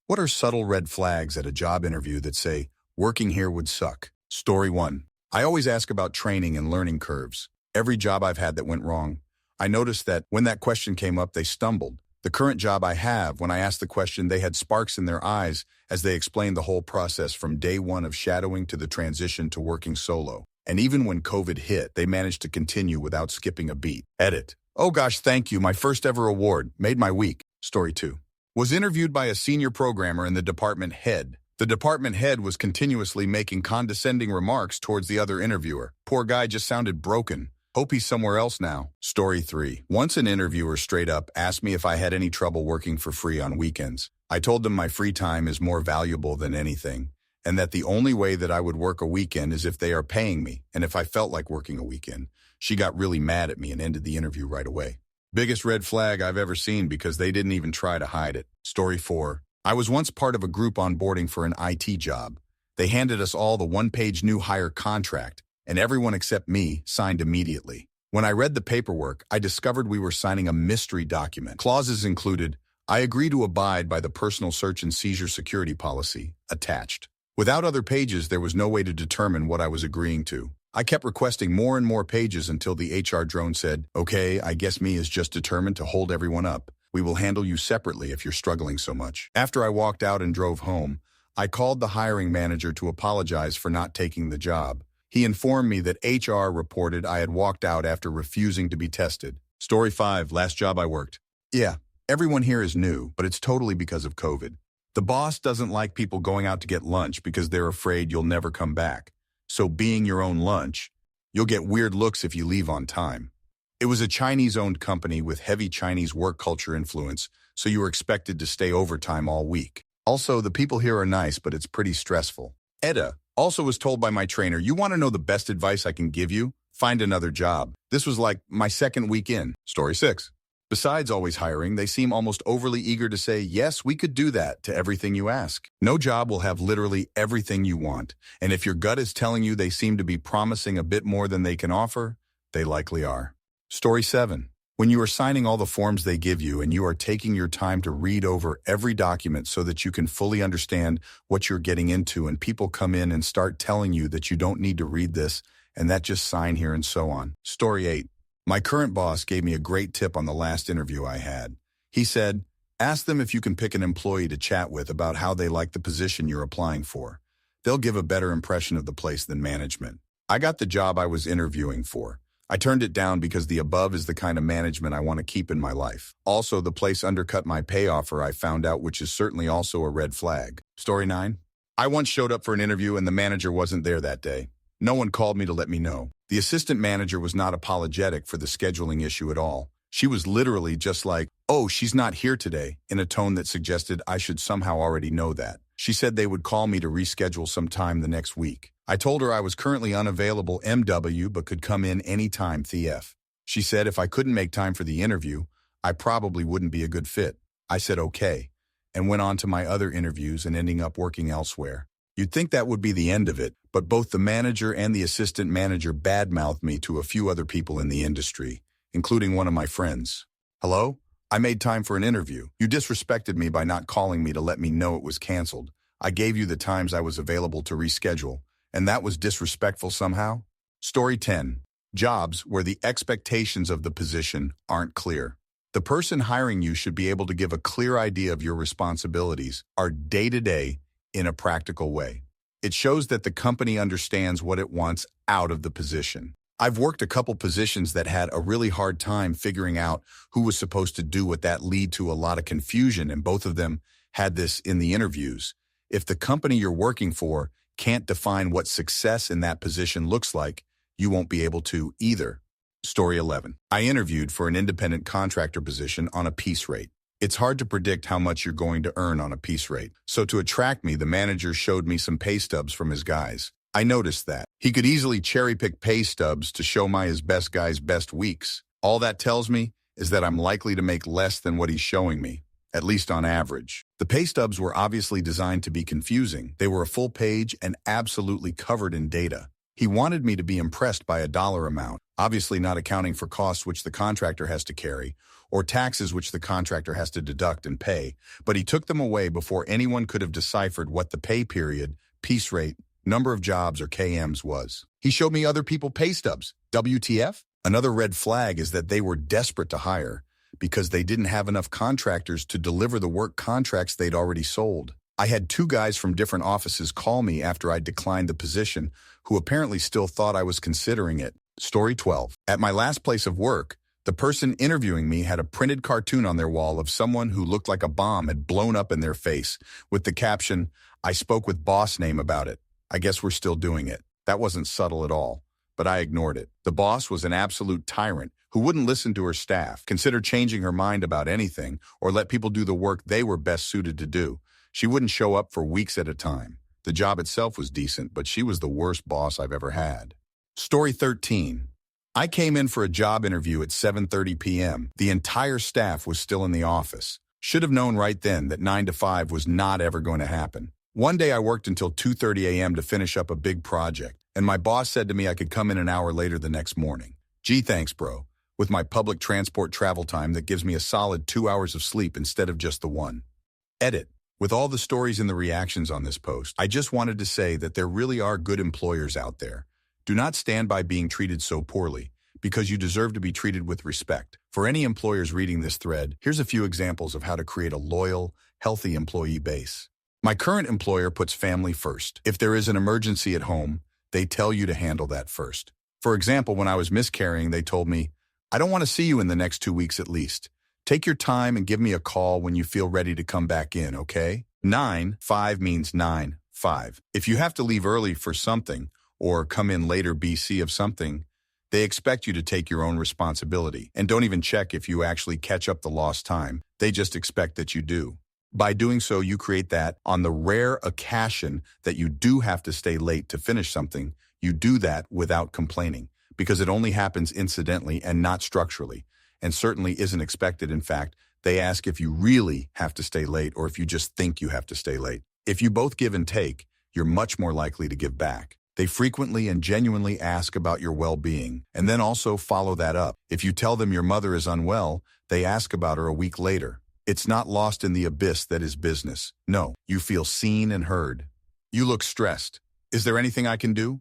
What are subtle red flags at a job interview that say, working here would suck? Story 1. I always ask about training and learning curves. Every job I've had that went wrong, I noticed that when that question came up, they stumbled. The current job I have, when I asked the question, they had sparks in their eyes as they explained the whole process from day one of shadowing to the transition to working solo. And even when COVID hit, they managed to continue without skipping a beat. Edit. Oh gosh, thank you. My first ever award. Made my week. Story 2. Was interviewed by a senior programmer and the department head. The department head was continuously making condescending remarks towards the other interviewer. Poor guy just sounded broken. Hope he's somewhere else now. Story 3. Once an interviewer straight up asked me if I had any trouble working for free on weekends. I told them my free time is more valuable than anything, and that the only way that I would work a weekend is if they are paying me, and if I felt like working a weekend. She got really mad at me and ended the interview right away. Biggest red flag I've ever seen because they didn't even try to hide it. Story 4. I was once part of a group onboarding for an IT job. They handed us all the one-page new hire contract, and everyone except me signed immediately. When I read the paperwork, I discovered we were signing a mystery document. Clauses included, I agree to abide by the personal search and seizure security policy, attached. Without other pages, there was no way to determine what I was agreeing to. I kept requesting more and more pages until the HR drone said, okay, I guess me is just determined to hold everyone up. We will handle you separately if you're struggling so much. After I walked out and drove home, I called the hiring manager to apologize for not taking the job. He informed me that HR reported I had walked out after refusing to be tested. Story 5. Last job I worked. Yeah, everyone here is new, but it's totally because of COVID. The boss doesn't like people going out to get lunch because they're afraid you'll never come back. So being your own lunch, you'll get weird looks if you leave on time. It was a Chinese-owned company with heavy Chinese work culture influence, so you were expected to stay overtime all week. Also, the people here are nice, but it's pretty stressful. Edda also was told by my trainer, you want to know the best advice I can give you? Find another job. This was like my second week in. Story 6. Besides always hiring, they seem almost overly eager to say, yes, we could do that to everything you ask. No job will have literally everything you want. And if your gut is telling you they seem to be promising a bit more than they can offer, they likely are. Story 7. When you are signing all the forms they give you and you are taking your time to read over every document so that you can fully understand what you're getting into, and people come in and start telling you that you don't need to read this and that just sign here and so on. Story 8. My current boss gave me a great tip on the last interview I had. He said, ask them if you can pick an employee to chat with about how they like the position you're applying for. They'll give a better impression of the place than management. I got the job I was interviewing for. I turned it down because the above is the kind of management I want to keep in my life. Also, the place undercut my pay offer, I found out, which is certainly also a red flag. Story 9. I once showed up for an interview and the manager wasn't there that day. No one called me to let me know. The assistant manager was not apologetic for the scheduling issue at all. She was literally just like, oh, she's not here today, in a tone that suggested I should somehow already know that. She said they would call me to reschedule sometime the next week. I told her I was currently unavailable MW but could come in anytime TF. She said if I couldn't make time for the interview, I probably wouldn't be a good fit. I said okay, and went on to my other interviews and ending up working elsewhere. You'd think that would be the end of it, but both the manager and the assistant manager badmouthed me to a few other people in the industry, including one of my friends. Hello? I made time for an interview. You disrespected me by not calling me to let me know it was canceled. I gave you the times I was available to reschedule, and that was disrespectful somehow? Story 10. Jobs where the expectations of the position aren't clear. The person hiring you should be able to give a clear idea of your responsibilities, are day-to-day, in a practical way. It shows that the company understands what it wants out of the position. I've worked a couple positions that had a really hard time figuring out who was supposed to do what, that lead to a lot of confusion, and both of them had this in the interviews. If the company you're working for can't define what success in that position looks like, you won't be able to either. Story 11. I interviewed for an independent contractor position on a piece rate. It's hard to predict how much you're going to earn on a piece rate. So to attract me, the manager showed me some pay stubs from his guys. I noticed that. He could easily cherry-pick pay stubs to show his best guys' best weeks. All that tells me is that I'm likely to make less than what he's showing me, at least on average. The pay stubs were obviously designed to be confusing. They were a full page and absolutely covered in data. He wanted me to be impressed by a dollar amount, obviously not accounting for costs which the contractor has to carry, or taxes which the contractor has to deduct and pay, but he took them away before anyone could have deciphered what the pay period, piece rate, number of jobs, or KMs was. He showed me other people's pay stubs. WTF? Another red flag is that they were desperate to hire because they didn't have enough contractors to deliver the work contracts they'd already sold. I had 2 guys from different offices call me after I declined the position who apparently still thought I was considering it. Story 12. At my last place of work, the person interviewing me had a printed cartoon on their wall of someone who looked like a bomb had blown up in their face with the caption, "I spoke with boss name about it. I guess we're still doing it." That wasn't subtle at all, but I ignored it. The boss was an absolute tyrant who wouldn't listen to her staff, consider changing her mind about anything, or let people do the work they were best suited to do. She wouldn't show up for weeks at a time. The job itself was decent, but she was the worst boss I've ever had. Story 13. I came in for a job interview at 7:30 p.m. The entire staff was still in the office. Should have known right then that 9 to 5 was not ever going to happen. One day I worked until 2:30 a.m. to finish up a big project, and my boss said to me I could come in an hour later the next morning. Gee, thanks, bro. With my public transport travel time that gives me a solid 2 hours of sleep instead of just the one. Edit. With all the stories and the reactions on this post, I just wanted to say that there really are good employers out there. Do not stand by being treated so poorly, because you deserve to be treated with respect. For any employers reading this thread, here's a few examples of how to create a loyal, healthy employee base. My current employer puts family first. If there is an emergency at home, they tell you to handle that first. For example, when I was miscarrying, they told me, "I don't want to see you in the next 2 weeks at least. Take your time and give me a call when you feel ready to come back in, okay?" 9-5 means 9-5. If you have to leave early for something or come in later BC of something, they expect you to take your own responsibility and don't even check if you actually catch up the lost time. They just expect that you do. By doing so, you create that on the rare occasion that you do have to stay late to finish something, you do that without complaining because it only happens incidentally and not structurally. And certainly isn't expected. In fact, they ask if you really have to stay late or if you just think you have to stay late. If you both give and take, you're much more likely to give back. They frequently and genuinely ask about your well-being and then also follow that up. If you tell them your mother is unwell, they ask about her a week later. It's not lost in the abyss that is business. No, you feel seen and heard. You look stressed. Is there anything I can do?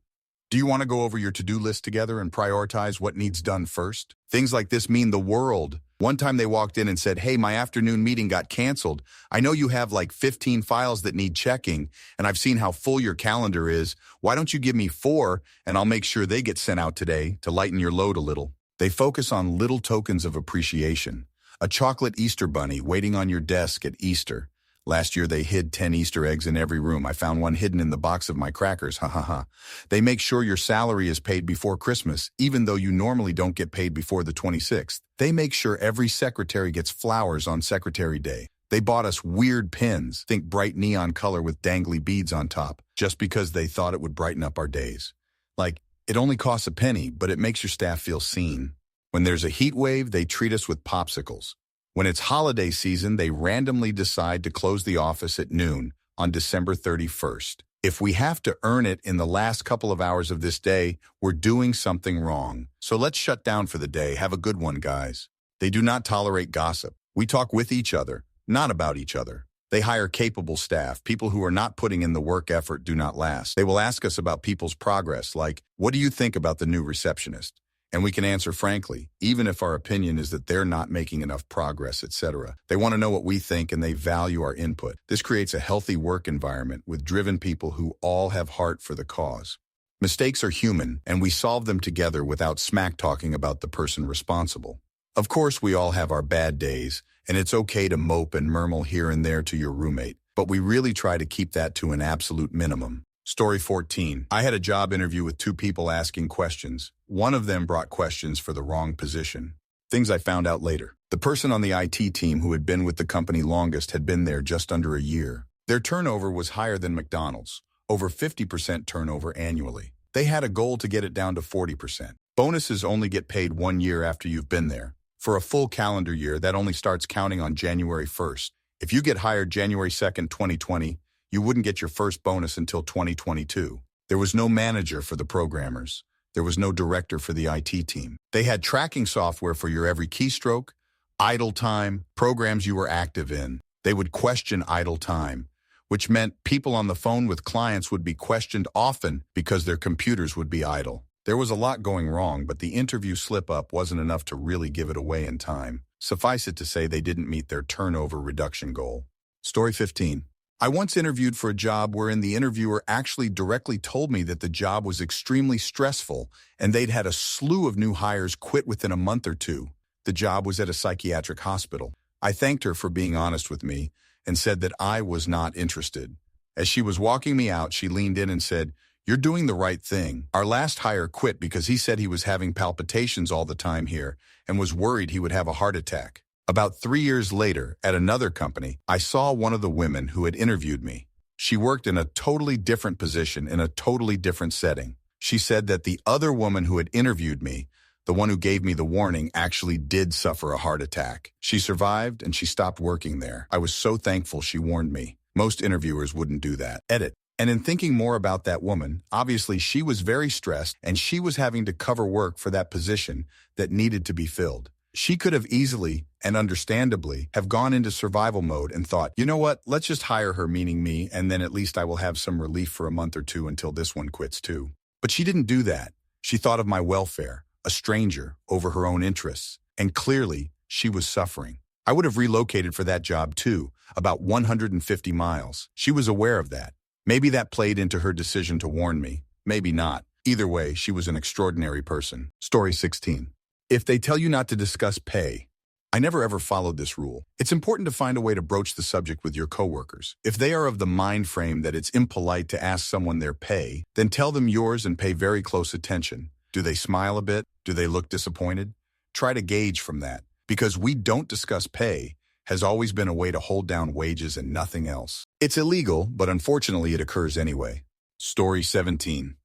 Do you want to go over your to-do list together and prioritize what needs done first? Things like this mean the world. One time they walked in and said, "Hey, my afternoon meeting got canceled. I know you have like 15 files that need checking, and I've seen how full your calendar is. Why don't you give me 4, and I'll make sure they get sent out today to lighten your load a little." They focus on little tokens of appreciation. A chocolate Easter bunny waiting on your desk at Easter. Last year, they hid 10 Easter eggs in every room. I found one hidden in the box of my crackers, ha ha ha. They make sure your salary is paid before Christmas, even though you normally don't get paid before the 26th. They make sure every secretary gets flowers on Secretary Day. They bought us weird pins, think bright neon color with dangly beads on top, just because they thought it would brighten up our days. Like, it only costs a penny, but it makes your staff feel seen. When there's a heat wave, they treat us with popsicles. When it's holiday season, they randomly decide to close the office at noon on December 31st. If we have to earn it in the last couple of hours of this day, we're doing something wrong. So let's shut down for the day. Have a good one, guys. They do not tolerate gossip. We talk with each other, not about each other. They hire capable staff. People who are not putting in the work effort do not last. They will ask us about people's progress, like, "What do you think about the new receptionist?" And we can answer frankly, even if our opinion is that they're not making enough progress, etc. They want to know what we think and they value our input. This creates a healthy work environment with driven people who all have heart for the cause. Mistakes are human, and we solve them together without smack-talking about the person responsible. Of course, we all have our bad days, and it's okay to mope and murmur here and there to your roommate, but we really try to keep that to an absolute minimum. Story 14. I had a job interview with 2 people asking questions. One of them brought questions for the wrong position. Things I found out later. The person on the IT team who had been with the company longest had been there just under a year. Their turnover was higher than McDonald's, over 50% turnover annually. They had a goal to get it down to 40%. Bonuses only get paid 1 year after you've been there. For a full calendar year, that only starts counting on January 1st. If you get hired January 2nd, 2020, you wouldn't get your first bonus until 2022. There was no manager for the programmers. There was no director for the IT team. They had tracking software for your every keystroke, idle time, programs you were active in. They would question idle time, which meant people on the phone with clients would be questioned often because their computers would be idle. There was a lot going wrong, but the interview slip-up wasn't enough to really give it away in time. Suffice it to say they didn't meet their turnover reduction goal. Story 15. I once interviewed for a job wherein the interviewer actually directly told me that the job was extremely stressful and they'd had a slew of new hires quit within a month or two. The job was at a psychiatric hospital. I thanked her for being honest with me and said that I was not interested. As she was walking me out, she leaned in and said, "You're doing the right thing. Our last hire quit because he said he was having palpitations all the time here and was worried he would have a heart attack." About 3 years later, at another company, I saw one of the women who had interviewed me. She worked in a totally different position in a totally different setting. She said that the other woman who had interviewed me, the one who gave me the warning, actually did suffer a heart attack. She survived and she stopped working there. I was so thankful she warned me. Most interviewers wouldn't do that. Edit. And in thinking more about that woman, obviously she was very stressed and she was having to cover work for that position that needed to be filled. She could have easily and understandably have gone into survival mode and thought, you know what, let's just hire her, meaning me, and then at least I will have some relief for a month or two until this one quits too. But she didn't do that. She thought of my welfare, a stranger, over her own interests, and clearly she was suffering. I would have relocated for that job too, about 150 miles. She was aware of that. Maybe that played into her decision to warn me. Maybe not. Either way, she was an extraordinary person. Story 16. If they tell you not to discuss pay, I never ever followed this rule. It's important to find a way to broach the subject with your coworkers. If they are of the mind frame that it's impolite to ask someone their pay, then tell them yours and pay very close attention. Do they smile a bit? Do they look disappointed? Try to gauge from that, because we don't discuss pay has always been a way to hold down wages and nothing else. It's illegal, but unfortunately it occurs anyway. Story 17.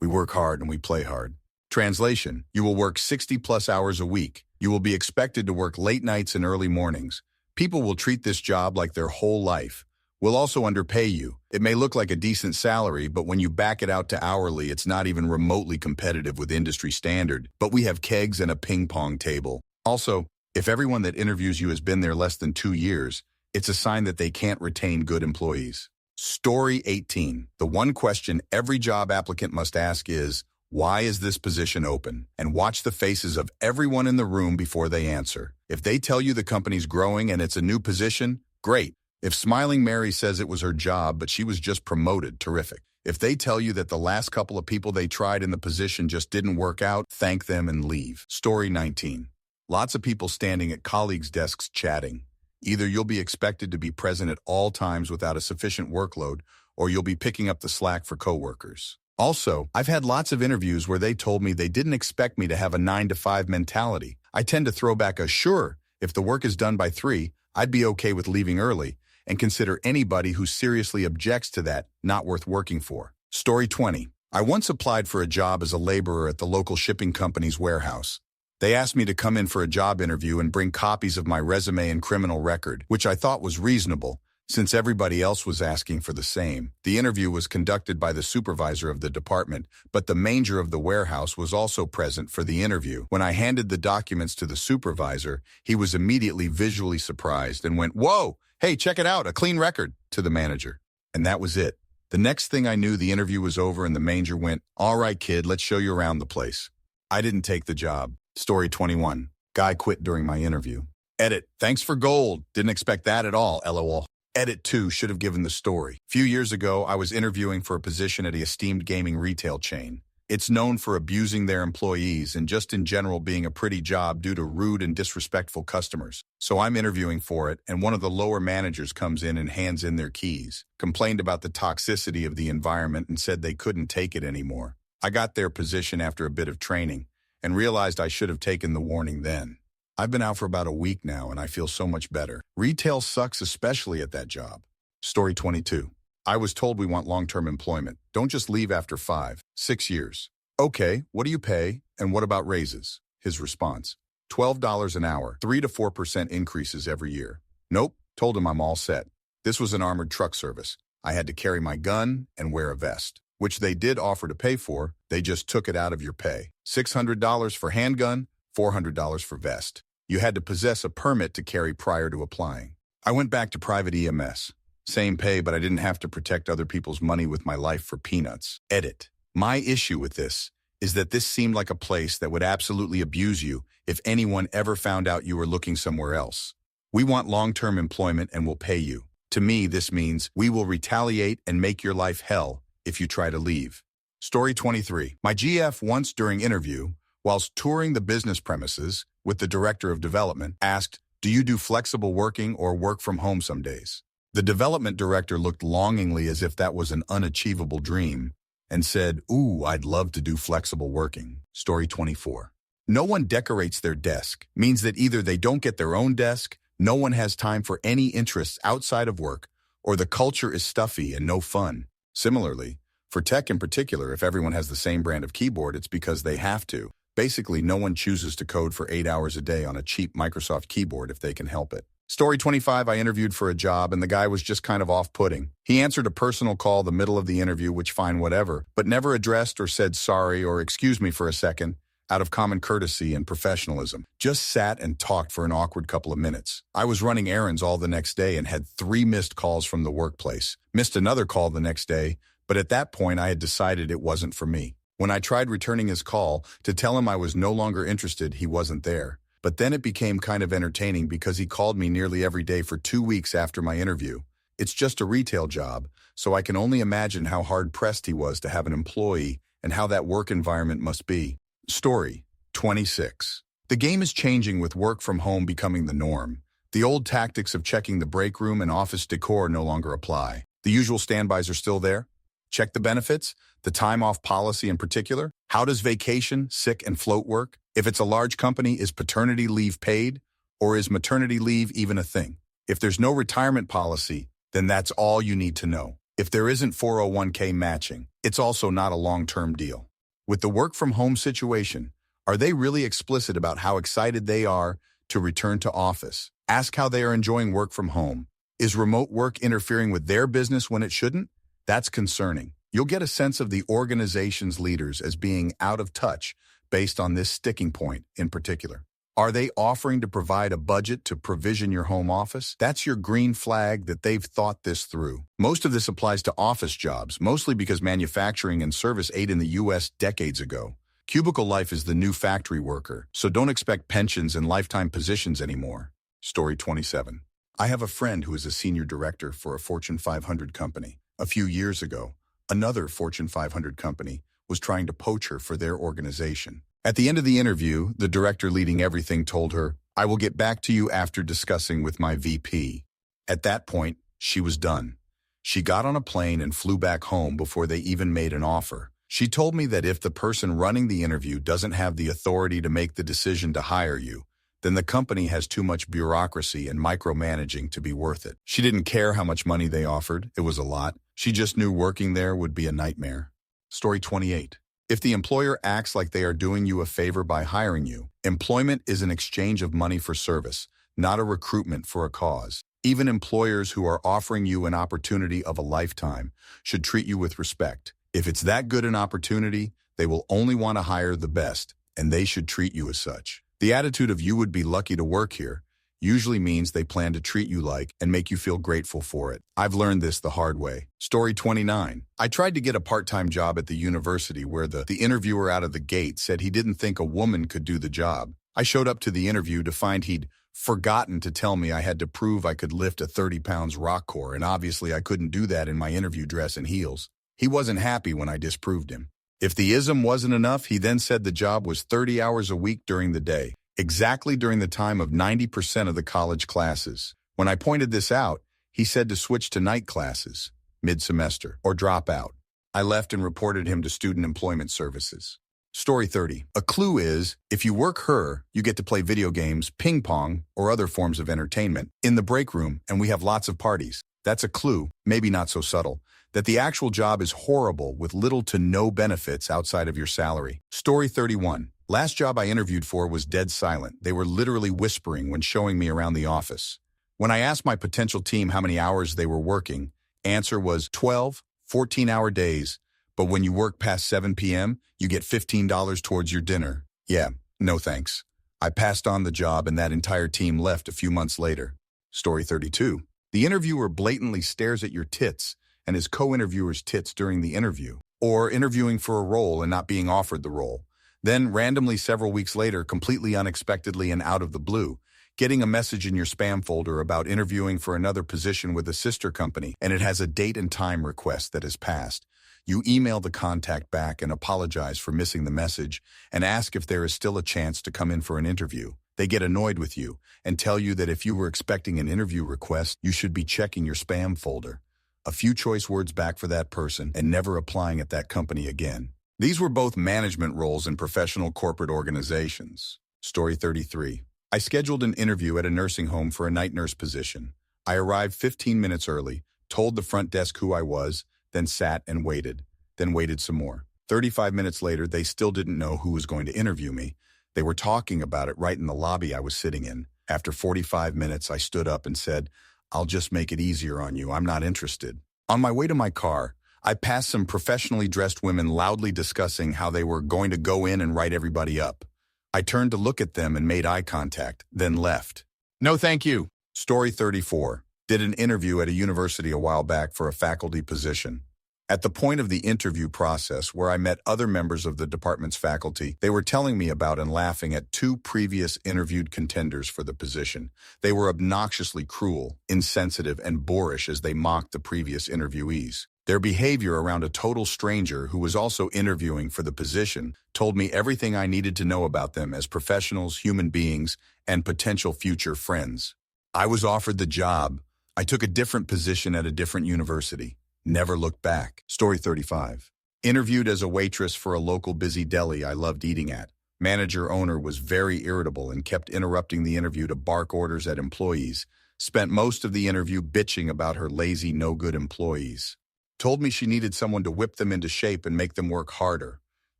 We work hard and we play hard. Translation, you will work 60+ hours a week. You will be expected to work late nights and early mornings. People will treat this job like their whole life. We'll also underpay you. It may look like a decent salary, but when you back it out to hourly, it's not even remotely competitive with industry standard. But we have kegs and a ping pong table. Also, if everyone that interviews you has been there less than 2 years, it's a sign that they can't retain good employees. Story 18. The one question every job applicant must ask is, why is this position open? And watch the faces of everyone in the room before they answer. If they tell you the company's growing and it's a new position, great. If Smiling Mary says it was her job, but she was just promoted, terrific. If they tell you that the last couple of people they tried in the position just didn't work out, thank them and leave. Story 19. Lots of people standing at colleagues' desks chatting. Either you'll be expected to be present at all times without a sufficient workload, or you'll be picking up the slack for coworkers. Also, I've had lots of interviews where they told me they didn't expect me to have a 9-to-5 mentality. I tend to throw back a sure, if the work is done by 3, I'd be okay with leaving early, and consider anybody who seriously objects to that not worth working for. Story 20. I once applied for a job as a laborer at the local shipping company's warehouse. They asked me to come in for a job interview and bring copies of my resume and criminal record, which I thought was reasonable, since everybody else was asking for the same. The interview was conducted by the supervisor of the department, but the manager of the warehouse was also present for the interview. When I handed the documents to the supervisor, he was immediately visually surprised and went, "Whoa, hey, check it out, a clean record," to the manager. And that was it. The next thing I knew, the interview was over and the manager went, "All right, kid, let's show you around the place." I didn't take the job. Story 21. Guy quit during my interview. Edit. Thanks for gold. Didn't expect that at all, LOL. Edit 2 should have given the story. A few years ago, I was interviewing for a position at a esteemed gaming retail chain. It's known for abusing their employees and just in general being a pretty job due to rude and disrespectful customers. So I'm interviewing for it, and one of the lower managers comes in and hands in their keys, complained about the toxicity of the environment and said they couldn't take it anymore. I got their position after a bit of training and realized I should have taken the warning then. I've been out for about a week now and I feel so much better. Retail sucks, especially at that job. Story 22. I was told we want long-term employment. Don't just leave after 5, 6 years. Okay, what do you pay? And what about raises? His response. $12 an hour, 3 to 4% increases every year. Nope, told him I'm all set. This was an armored truck service. I had to carry my gun and wear a vest. which they did offer to pay for, they just took it out of your pay. $600 for handgun, $400 for vest. You had to possess a permit to carry prior to applying. I went back to private EMS. Same pay, but I didn't have to protect other people's money with my life for peanuts. Edit. My issue with this is that this seemed like a place that would absolutely abuse you if anyone ever found out you were looking somewhere else. We want long-term employment and will pay you. To me, this means we will retaliate and make your life hell if you try to leave. Story 23. My GF once during interview, whilst touring the business premises with the director of development, asked, "Do you do flexible working or work from home some days?" The development director looked longingly as if that was an unachievable dream and said, "Ooh, I'd love to do flexible working." Story 24. No one decorates their desk means that either they don't get their own desk, no one has time for any interests outside of work, or the culture is stuffy and no fun. Similarly, for tech in particular, if everyone has the same brand of keyboard, it's because they have to. Basically, no one chooses to code for 8 hours a day on a cheap Microsoft keyboard if they can help it. Story 25, I interviewed for a job and the guy was just kind of off-putting. He answered a personal call the middle of the interview, which fine, whatever, but never addressed or said sorry or excuse me for a second, out of common courtesy and professionalism. Just sat and talked for an awkward couple of minutes. I was running errands all the next day and had 3 missed calls from the workplace. Missed another call the next day, but at that point I had decided it wasn't for me. When I tried returning his call to tell him I was no longer interested, he wasn't there. But then it became kind of entertaining because he called me nearly every day for 2 weeks after my interview. It's just a retail job, so I can only imagine how hard-pressed he was to have an employee and how that work environment must be. Story 26. The game is changing with work from home becoming the norm. The old tactics of checking the break room and office decor no longer apply. The usual standbys are still there. Check the benefits, the time off policy in particular. How does vacation, sick, and float work? If it's a large company, is paternity leave paid? Or is maternity leave even a thing? If there's no retirement policy, then that's all you need to know. If there isn't 401k matching, it's also not a long-term deal. With the work-from-home situation, are they really explicit about how excited they are to return to office? Ask how they are enjoying work from home. Is remote work interfering with their business when it shouldn't? That's concerning. You'll get a sense of the organization's leaders as being out of touch based on this sticking point in particular. Are they offering to provide a budget to provision your home office? That's your green flag that they've thought this through. Most of this applies to office jobs, mostly because manufacturing and service ate in the U.S. decades ago. Cubicle life is the new factory worker, so don't expect pensions and lifetime positions anymore. Story 27. I have a friend who is a senior director for a Fortune 500 company. A few years ago, another Fortune 500 company was trying to poach her for their organization. At the end of the interview, the director leading everything told her, "I will get back to you after discussing with my VP." At that point, she was done. She got on a plane and flew back home before they even made an offer. She told me that if the person running the interview doesn't have the authority to make the decision to hire you, then the company has too much bureaucracy and micromanaging to be worth it. She didn't care how much money they offered. It was a lot. She just knew working there would be a nightmare. Story 28. If the employer acts like they are doing you a favor by hiring you, employment is an exchange of money for service, not a recruitment for a cause. Even employers who are offering you an opportunity of a lifetime should treat you with respect. If it's that good an opportunity, they will only want to hire the best, and they should treat you as such. The attitude of "you would be lucky to work here" usually means they plan to treat you like and make you feel grateful for it. I've learned this the hard way. Story 29. I tried to get a part-time job at the university where the interviewer out of the gate said he didn't think a woman could do the job. I showed up to the interview to find he'd forgotten to tell me I had to prove I could lift a 30 pounds rock core, and obviously I couldn't do that in my interview dress and heels. He wasn't happy when I disproved him. If the ism wasn't enough, he then said the job was 30 hours a week during the day, exactly during the time of 90% of the college classes. When I pointed this out, he said to switch to night classes, mid-semester, or drop out. I left and reported him to Student Employment Services. Story 30. A clue is, if you work her, you get to play video games, ping pong, or other forms of entertainment in the break room, and we have lots of parties. That's a clue, maybe not so subtle, that the actual job is horrible with little to no benefits outside of your salary. Story 31. Last job I interviewed for was dead silent. They were literally whispering when showing me around the office. When I asked my potential team how many hours they were working, answer was 12, 14-hour days, But when you work past 7 p.m., you get $15 towards your dinner. Yeah, no thanks. I passed on the job and that entire team left a few months later. Story 32. The interviewer blatantly stares at your tits and his co-interviewer's tits during the interview. Or interviewing for a role and not being offered the role. Then, randomly several weeks later, completely unexpectedly and out of the blue, getting a message in your spam folder about interviewing for another position with a sister company, and it has a date and time request that has passed. You email the contact back and apologize for missing the message and ask if there is still a chance to come in for an interview. They get annoyed with you and tell you that if you were expecting an interview request, you should be checking your spam folder. A few choice words back for that person and never applying at that company again. These were both management roles in professional corporate organizations. Story 33. I scheduled an interview at a nursing home for a night nurse position. I arrived 15 minutes early, told the front desk who I was, then sat and waited, then waited some more. 35 minutes later, they still didn't know who was going to interview me. They were talking about it right in the lobby I was sitting in. After 45 minutes, I stood up and said, "I'll just make it easier on you. I'm not interested." On my way to my car, I passed some professionally dressed women loudly discussing how they were going to go in and write everybody up. I turned to look at them and made eye contact, then left. No, thank you. Story 34. Did an interview at a university a while back for a faculty position. At the point of the interview process where I met other members of the department's faculty, they were telling me about and laughing at two previous interviewed contenders for the position. They were obnoxiously cruel, insensitive, and boorish as they mocked the previous interviewees. Their behavior around a total stranger who was also interviewing for the position told me everything I needed to know about them as professionals, human beings, and potential future friends. I was offered the job. I took a different position at a different university. Never looked back. Story 35. Interviewed as a waitress for a local busy deli I loved eating at. Manager-owner was very irritable and kept interrupting the interview to bark orders at employees. Spent most of the interview bitching about her lazy, no-good employees. Told me she needed someone to whip them into shape and make them work harder.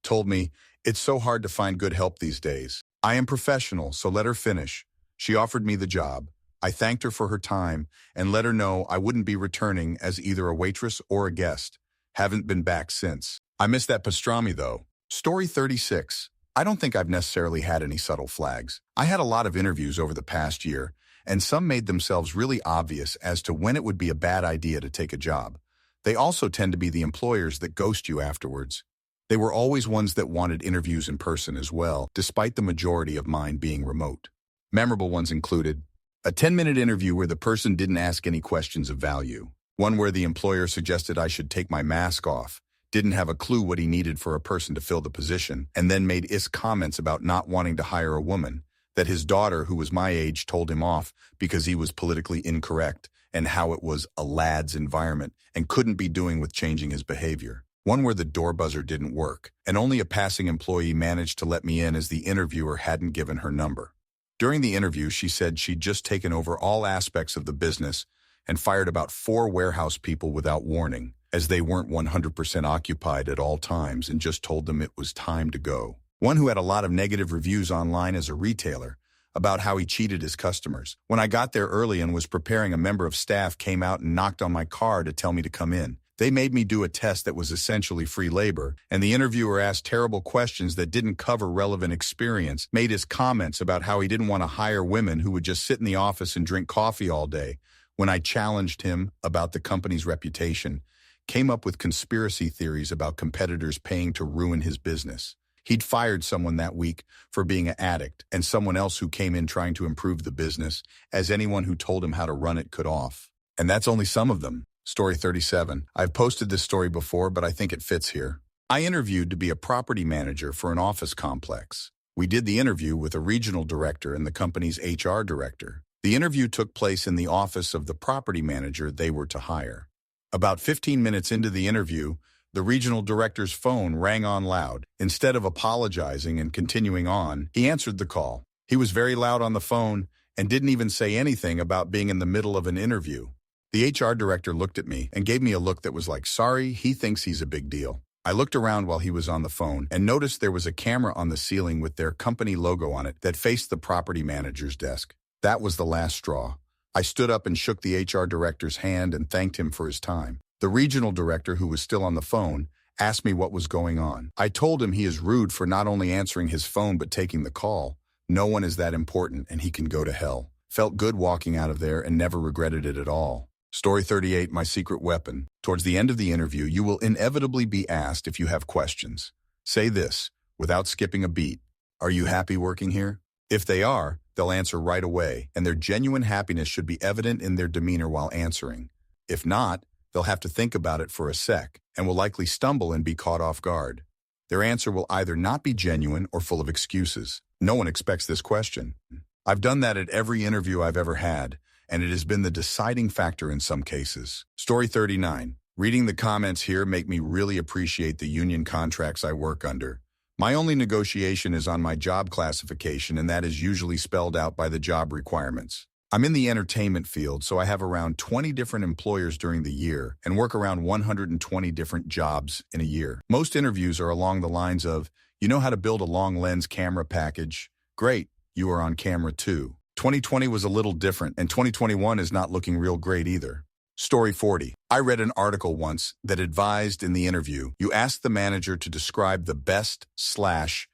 Told me, "It's so hard to find good help these days. I am professional, so let her finish." She offered me the job. I thanked her for her time and let her know I wouldn't be returning as either a waitress or a guest. Haven't been back since. I miss that pastrami though. Story 36. I don't think I've necessarily had any subtle flags. I had a lot of interviews over the past year, and some made themselves really obvious as to when it would be a bad idea to take a job. They also tend to be the employers that ghost you afterwards. They were always ones that wanted interviews in person as well, despite the majority of mine being remote. Memorable ones included a 10-minute interview where the person didn't ask any questions of value. One where the employer suggested I should take my mask off, didn't have a clue what he needed for a person to fill the position, and then made comments about not wanting to hire a woman, that his daughter, who was my age, told him off because he was politically incorrect, and how it was a lad's environment and couldn't be doing with changing his behavior. One where the door buzzer didn't work, and only a passing employee managed to let me in as the interviewer hadn't given her number. During the interview, she said she'd just taken over all aspects of the business and fired about 4 warehouse people without warning, as they weren't 100% occupied at all times and just told them it was time to go. One who had a lot of negative reviews online as a retailer about how he cheated his customers. When I got there early and was preparing, a member of staff came out and knocked on my car to tell me to come in. They made me do a test that was essentially free labor, and the interviewer asked terrible questions that didn't cover relevant experience, made his comments about how he didn't want to hire women who would just sit in the office and drink coffee all day. When I challenged him about the company's reputation, came up with conspiracy theories about competitors paying to ruin his business. He'd fired someone that week for being an addict and someone else who came in trying to improve the business, as anyone who told him how to run it could off. And that's only some of them. Story 37. I've posted this story before, but I think it fits here. I interviewed to be a property manager for an office complex. We did the interview with a regional director and the company's HR director. The interview took place in the office of the property manager they were to hire. About 15 minutes into the interview, the regional director's phone rang on loud. Instead of apologizing and continuing on, he answered the call. He was very loud on the phone and didn't even say anything about being in the middle of an interview. The HR director looked at me and gave me a look that was like, sorry, he thinks he's a big deal. I looked around while he was on the phone and noticed there was a camera on the ceiling with their company logo on it that faced the property manager's desk. That was the last straw. I stood up and shook the HR director's hand and thanked him for his time. The regional director, who was still on the phone, Asked me what was going on. I told him he is rude for not only answering his phone but taking the call. No one is that important and he can go to hell. Felt good walking out of there and never regretted it at all. Story 38, my secret weapon. Towards the end of the interview, you will inevitably be asked if you have questions. Say this, without skipping a beat. Are you happy working here? If they are, they'll answer right away, and their genuine happiness should be evident in their demeanor while answering. If not, they'll have to think about it for a sec, and will likely stumble and be caught off guard. Their answer will either not be genuine or full of excuses. No one expects this question. I've done that at every interview I've ever had, and it has been the deciding factor in some cases. Story 39. Reading the comments here make me really appreciate the union contracts I work under. My only negotiation is on my job classification, and that is usually spelled out by the job requirements. I'm in the entertainment field, so I have around 20 different employers during the year and work around 120 different jobs in a year. Most interviews are along the lines of, you know how to build a long lens camera package? Great, you are on camera too. 2020 was a little different, and 2021 is not looking real great either. Story 40. I read an article once that advised in the interview, you ask the manager to describe the best/most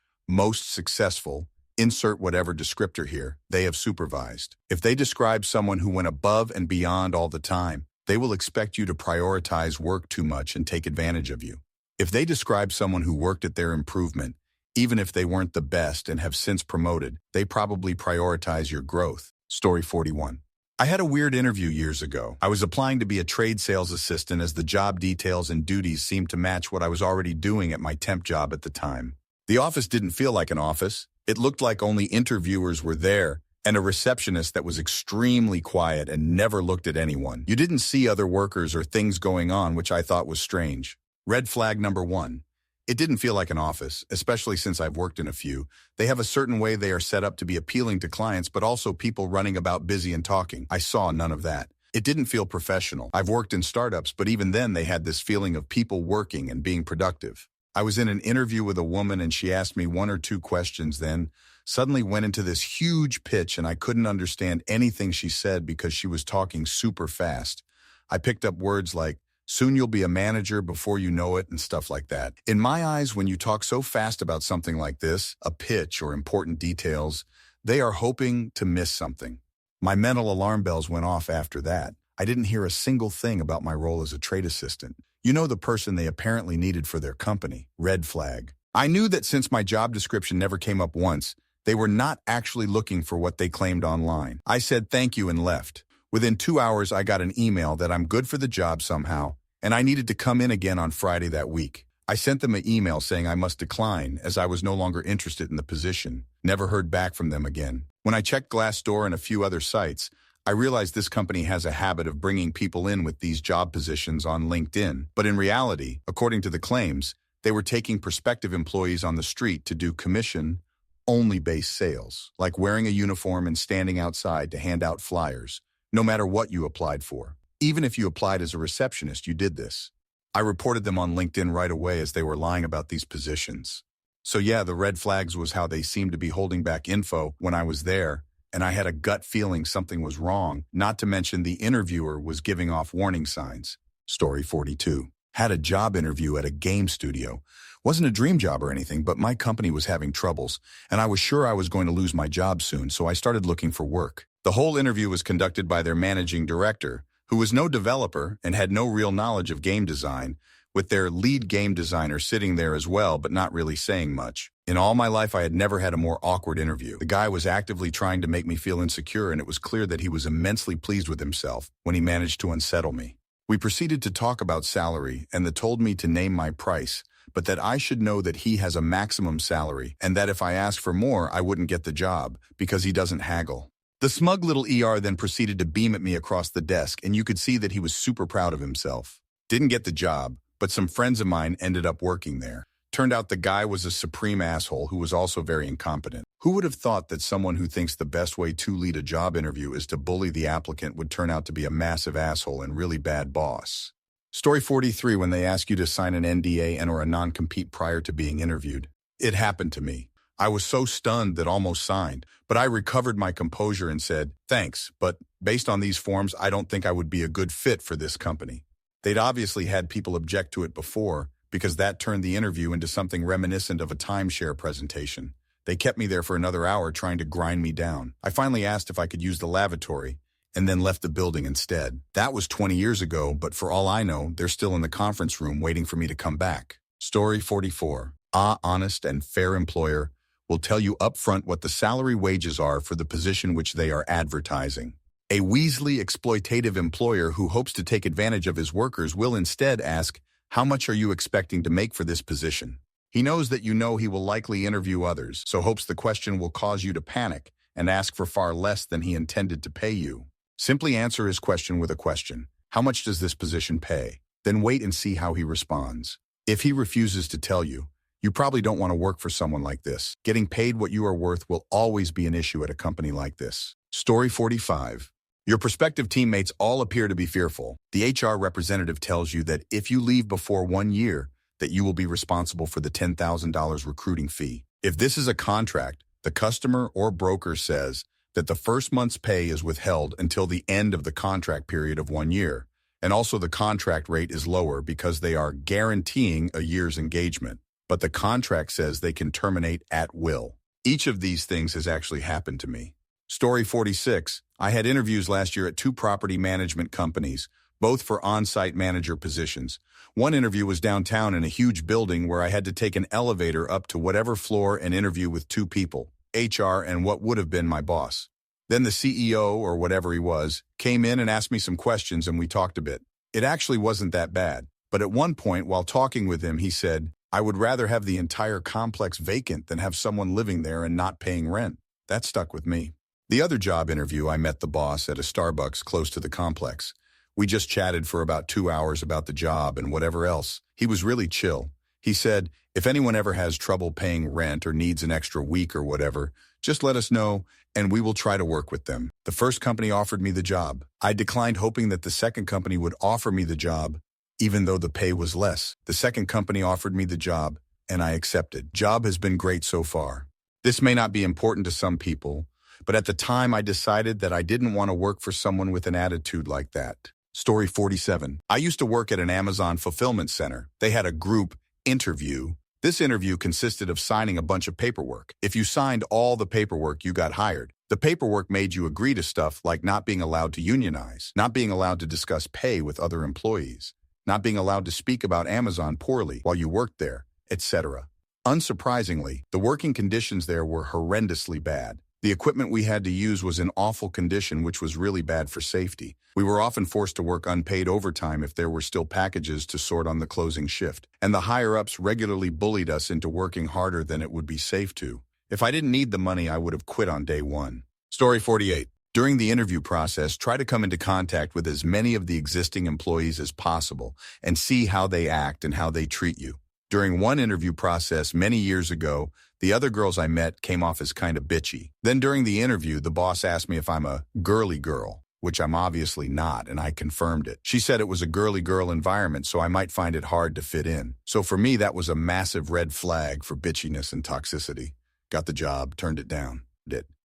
successful, insert whatever descriptor here, they have supervised. If they describe someone who went above and beyond all the time, they will expect you to prioritize work too much and take advantage of you. If they describe someone who worked at their improvement, even if they weren't the best and have since promoted, they probably prioritize your growth. Story 41. I had a weird interview years ago. I was applying to be a trade sales assistant as the job details and duties seemed to match what I was already doing at my temp job at the time. The office didn't feel like an office. It looked like only interviewers were there and a receptionist that was extremely quiet and never looked at anyone. You didn't see other workers or things going on, which I thought was strange. Red flag number 1. It didn't feel like an office, especially since I've worked in a few. They have a certain way they are set up to be appealing to clients, but also people running about busy and talking. I saw none of that. It didn't feel professional. I've worked in startups, but even then they had this feeling of people working and being productive. I was in an interview with a woman and she asked me 1 or 2 questions, then suddenly went into this huge pitch and I couldn't understand anything she said because she was talking super fast. I picked up words like, soon you'll be a manager before you know it, and stuff like that. In my eyes, when you talk so fast about something like this, a pitch or important details, they are hoping to miss something. My mental alarm bells went off after that. I didn't hear a single thing about my role as a trade assistant. You know, the person they apparently needed for their company. Red flag. I knew that since my job description never came up once, they were not actually looking for what they claimed online. I said thank you and left. Within 2 hours, I got an email that I'm good for the job somehow, and I needed to come in again on Friday that week. I sent them an email saying I must decline as I was no longer interested in the position. Never heard back from them again. When I checked Glassdoor and a few other sites, I realized this company has a habit of bringing people in with these job positions on LinkedIn. But in reality, according to the claims, they were taking prospective employees on the street to do commission-only based sales, like wearing a uniform and standing outside to hand out flyers, no matter what you applied for. Even if you applied as a receptionist, you did this. I reported them on LinkedIn right away as they were lying about these positions. So yeah, the red flags was how they seemed to be holding back info when I was there, and I had a gut feeling something was wrong, not to mention the interviewer was giving off warning signs. Story 42. Had a job interview at a game studio. Wasn't a dream job or anything, but my company was having troubles, and I was sure I was going to lose my job soon, so I started looking for work. The whole interview was conducted by their managing director, who was no developer and had no real knowledge of game design, with their lead game designer sitting there as well but not really saying much. In all my life, I had never had a more awkward interview. The guy was actively trying to make me feel insecure, and it was clear that he was immensely pleased with himself when he managed to unsettle me. We proceeded to talk about salary, and they told me to name my price, but that I should know that he has a maximum salary, and that if I asked for more, I wouldn't get the job, because he doesn't haggle. The smug little ER then proceeded to beam at me across the desk, and you could see that he was super proud of himself. Didn't get the job, but some friends of mine ended up working there. Turned out the guy was a supreme asshole who was also very incompetent. Who would have thought that someone who thinks the best way to lead a job interview is to bully the applicant would turn out to be a massive asshole and really bad boss? Story 43, when they ask you to sign an NDA and or a non-compete prior to being interviewed. It happened to me. I was so stunned that almost signed, but I recovered my composure and said, thanks, but based on these forms, I don't think I would be a good fit for this company. They'd obviously had people object to it before, because that turned the interview into something reminiscent of a timeshare presentation. They kept me there for another hour trying to grind me down. I finally asked if I could use the lavatory and then left the building instead. That was 20 years ago, but for all I know, they're still in the conference room waiting for me to come back. Story 44. A honest and fair employer will tell you upfront what the salary wages are for the position which they are advertising. A Weasley exploitative employer who hopes to take advantage of his workers will instead ask, "How much are you expecting to make for this position?" He knows that you know he will likely interview others, so hopes the question will cause you to panic and ask for far less than he intended to pay you. Simply answer his question with a question. How much does this position pay? Then wait and see how he responds. If he refuses to tell you, you probably don't want to work for someone like this. Getting paid what you are worth will always be an issue at a company like this. Story 45. Your prospective teammates all appear to be fearful. The HR representative tells you that if you leave before 1 year, that you will be responsible for the $10,000 recruiting fee. If this is a contract, the customer or broker says that the first month's pay is withheld until the end of the contract period of 1 year, and also the contract rate is lower because they are guaranteeing a year's engagement, but the contract says they can terminate at will. Each of these things has actually happened to me. Story 46. I had interviews last year at 2 property management companies, both for on-site manager positions. One interview was downtown in a huge building where I had to take an elevator up to whatever floor and interview with 2 people, HR and what would have been my boss. Then the CEO, or whatever he was, came in and asked me some questions and we talked a bit. It actually wasn't that bad, but at one point while talking with him, he said, "I would rather have the entire complex vacant than have someone living there and not paying rent." That stuck with me. The other job interview, I met the boss at a Starbucks close to the complex. We just chatted for about 2 hours about the job and whatever else. He was really chill. He said, "If anyone ever has trouble paying rent or needs an extra week or whatever, just let us know and we will try to work with them." The first company offered me the job. I declined, hoping that the second company would offer me the job, even though the pay was less. The second company offered me the job and I accepted. Job has been great so far. This may not be important to some people, but at the time I decided that I didn't want to work for someone with an attitude like that. Story 47. I used to work at an Amazon fulfillment center. They had a group interview. This interview consisted of signing a bunch of paperwork. If you signed all the paperwork, you got hired. The paperwork made you agree to stuff like not being allowed to unionize, not being allowed to discuss pay with other employees, not being allowed to speak about Amazon poorly while you worked there, etc. Unsurprisingly, the working conditions there were horrendously bad. The equipment we had to use was in awful condition, which was really bad for safety. We were often forced to work unpaid overtime if there were still packages to sort on the closing shift. And the higher-ups regularly bullied us into working harder than it would be safe to. If I didn't need the money, I would have quit on day 1. Story 48. During the interview process, try to come into contact with as many of the existing employees as possible and see how they act and how they treat you. During one interview process many years ago, the other girls I met came off as kind of bitchy. Then during the interview, the boss asked me if I'm a girly girl, which I'm obviously not, and I confirmed it. She said it was a girly girl environment, so I might find it hard to fit in. So for me, that was a massive red flag for bitchiness and toxicity. Got the job, turned it down.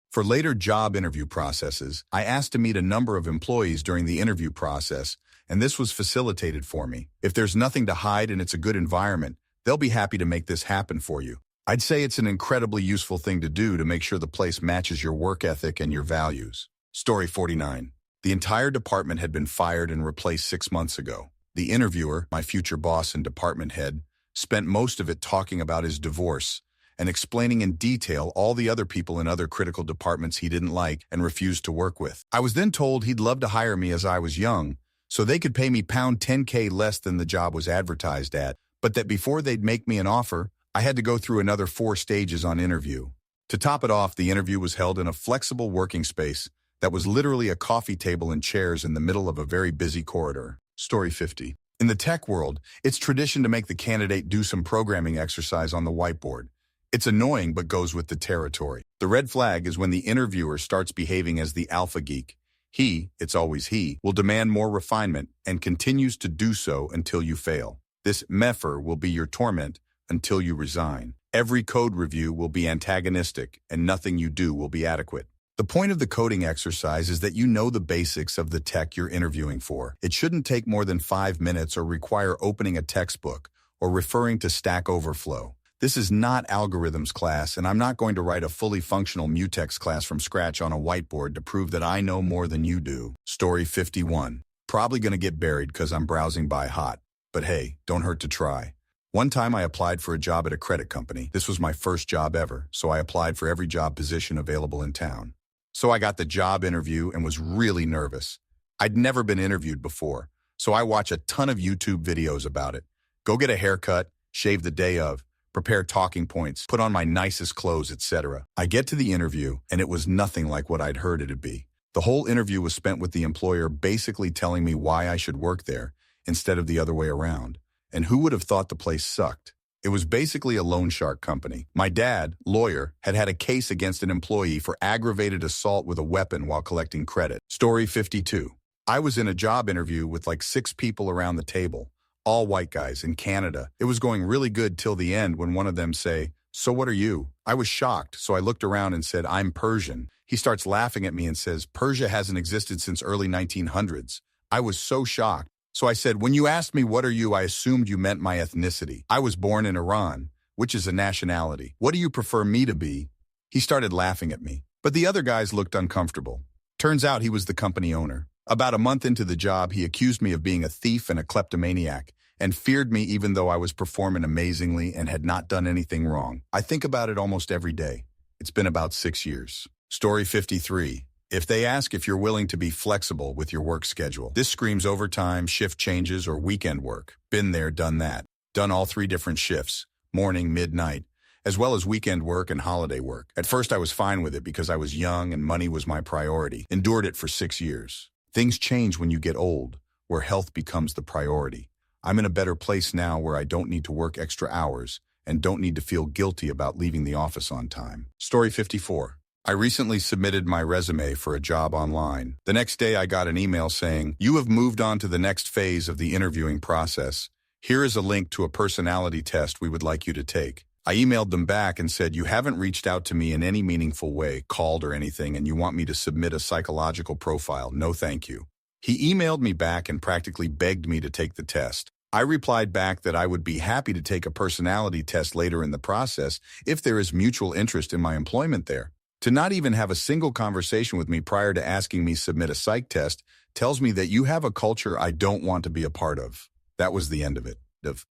For later job interview processes, I asked to meet a number of employees during the interview process, and this was facilitated for me. If there's nothing to hide and it's a good environment, they'll be happy to make this happen for you. I'd say it's an incredibly useful thing to do to make sure the place matches your work ethic and your values. Story 49. The entire department had been fired and replaced 6 months ago. The interviewer, my future boss and department head, spent most of it talking about his divorce and explaining in detail all the other people in other critical departments he didn't like and refused to work with. I was then told he'd love to hire me as I was young, so they could pay me pound 10K less than the job was advertised at, but that before they'd make me an offer, I had to go through another 4 stages on interview. To top it off, the interview was held in a flexible working space that was literally a coffee table and chairs in the middle of a very busy corridor. Story 50. In the tech world, it's tradition to make the candidate do some programming exercise on the whiteboard. It's annoying but goes with the territory. The red flag is when the interviewer starts behaving as the alpha geek. He, it's always he, will demand more refinement and continues to do so until you fail. This meffer will be your torment until you resign. Every code review will be antagonistic, and nothing you do will be adequate. The point of the coding exercise is that you know the basics of the tech you're interviewing for. It shouldn't take more than 5 minutes or require opening a textbook or referring to Stack Overflow. This is not algorithms class, and I'm not going to write a fully functional mutex class from scratch on a whiteboard to prove that I know more than you do. Story 51. Probably gonna get buried because I'm browsing by hot. But hey, don't hurt to try. One time I applied for a job at a credit company. This was my first job ever, so I applied for every job position available in town. So I got the job interview and was really nervous. I'd never been interviewed before, so I watched a ton of YouTube videos about it. Go get a haircut, shave the day of, prepare talking points, put on my nicest clothes, etc. I get to the interview, and it was nothing like what I'd heard it'd be. The whole interview was spent with the employer basically telling me why I should work there instead of the other way around. And who would have thought the place sucked? It was basically a loan shark company. My dad, lawyer, had had a case against an employee for aggravated assault with a weapon while collecting credit. Story 52. I was in a job interview with like 6 people around the table, all white guys in Canada. It was going really good till the end when one of them say, "So what are you?" I was shocked, so I looked around and said, "I'm Persian." He starts laughing at me and says, "Persia hasn't existed since early 1900s. I was so shocked. So I said, "When you asked me what are you, I assumed you meant my ethnicity. I was born in Iran, which is a nationality. What do you prefer me to be?" He started laughing at me, but the other guys looked uncomfortable. Turns out he was the company owner. About a month into the job, he accused me of being a thief and a kleptomaniac, and feared me even though I was performing amazingly and had not done anything wrong. I think about it almost every day. It's been about 6 years. Story 53. If they ask if you're willing to be flexible with your work schedule, this screams overtime, shift changes, or weekend work. Been there, done that. Done all 3 different shifts, morning, midnight, as well as weekend work and holiday work. At first I was fine with it because I was young and money was my priority. Endured it for 6 years. Things change when you get old, where health becomes the priority. I'm in a better place now where I don't need to work extra hours and don't need to feel guilty about leaving the office on time. Story 54. I recently submitted my resume for a job online. The next day I got an email saying, "You have moved on to the next phase of the interviewing process. Here is a link to a personality test we would like you to take." I emailed them back and said, "You haven't reached out to me in any meaningful way, called or anything, and you want me to submit a psychological profile. No thank you." He emailed me back and practically begged me to take the test. I replied back that I would be happy to take a personality test later in the process if there is mutual interest in my employment there. To not even have a single conversation with me prior to asking me submit a psych test tells me that you have a culture I don't want to be a part of. That was the end of it.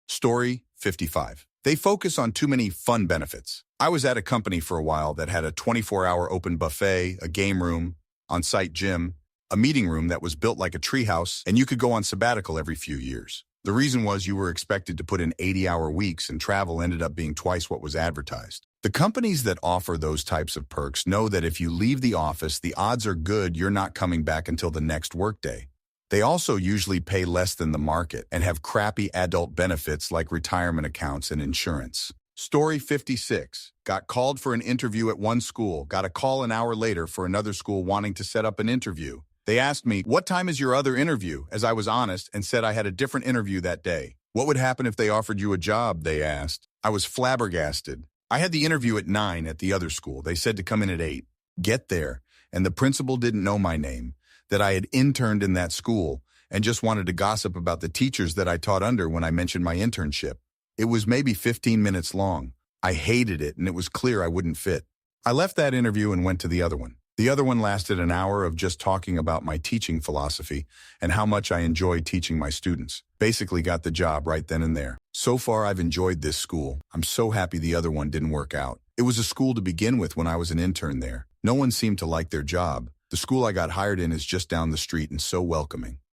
Story 55. They focus on too many fun benefits. I was at a company for a while that had a 24-hour open buffet, a game room, on-site gym, a meeting room that was built like a treehouse, and you could go on sabbatical every few years. The reason was you were expected to put in 80-hour weeks and travel ended up being twice what was advertised. The companies that offer those types of perks know that if you leave the office, the odds are good you're not coming back until the next workday. They also usually pay less than the market and have crappy adult benefits like retirement accounts and insurance. Story 56. Got called for an interview at one school, got a call an hour later for another school wanting to set up an interview. They asked me, "What time is your other interview?" as I was honest and said I had a different interview that day. "What would happen if they offered you a job?" they asked. I was flabbergasted. I had the interview at 9 at the other school. They said to come in at 8. Get there, and the principal didn't know my name, that I had interned in that school, and just wanted to gossip about the teachers that I taught under when I mentioned my internship. It was maybe 15 minutes long. I hated it, and it was clear I wouldn't fit. I left that interview and went to the other one. The other one lasted an hour of just talking about my teaching philosophy and how much I enjoy teaching my students. Basically got the job right then and there. So far, I've enjoyed this school. I'm so happy the other one didn't work out. It was a school to begin with when I was an intern there. No one seemed to like their job. The school I got hired in is just down the street and so welcoming.